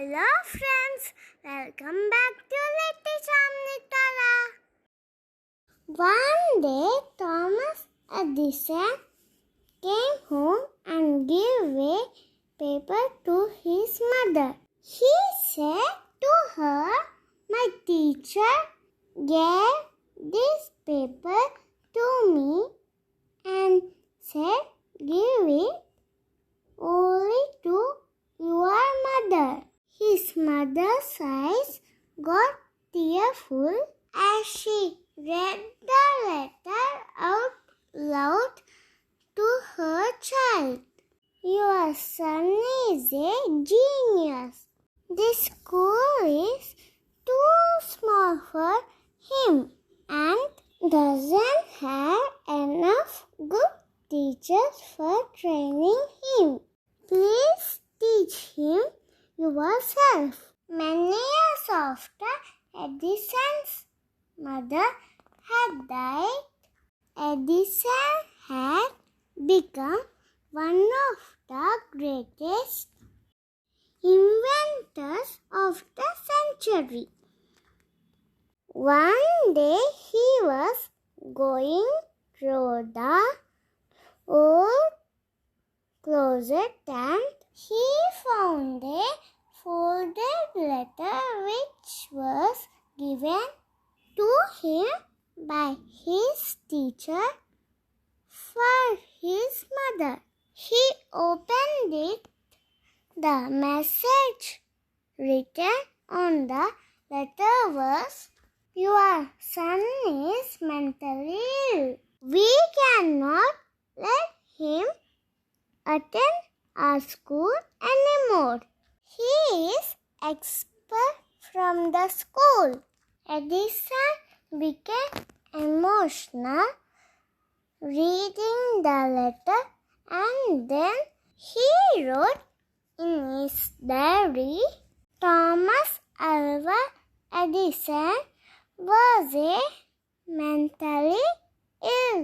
Hello friends, welcome back to Little Champ Nitara. One day Thomas Edison came home and gave a paper to his mother. He said to her, "My teacher gave this paper to me and said give it only to your mother." His mother's eyes got tearful as she read the letter out loud to her child. "Your son is a genius. This school is too small for him and doesn't have enough good teachers for training him. Please teach him yourself." Many years after Edison's mother had died, Edison had become one of the greatest inventors of the century. One day he was going through the old closet and he found a folded letter which was given to him by his teacher for his mother. He opened it. The message written on the letter was, "Your son is mentally ill. We cannot let him attend our school anymore. He is expelled from the school." Edison became emotional reading the letter and then he wrote in his diary, "Thomas Alva Edison was a mentally ill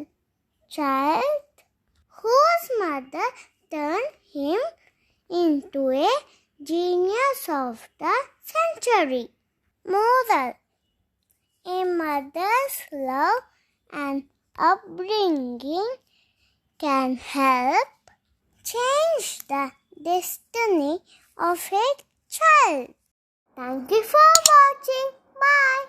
child whose mother turned him into a genius of the century." Moral: a mother's love and upbringing can help change the destiny of a child. Thank you for watching. Bye.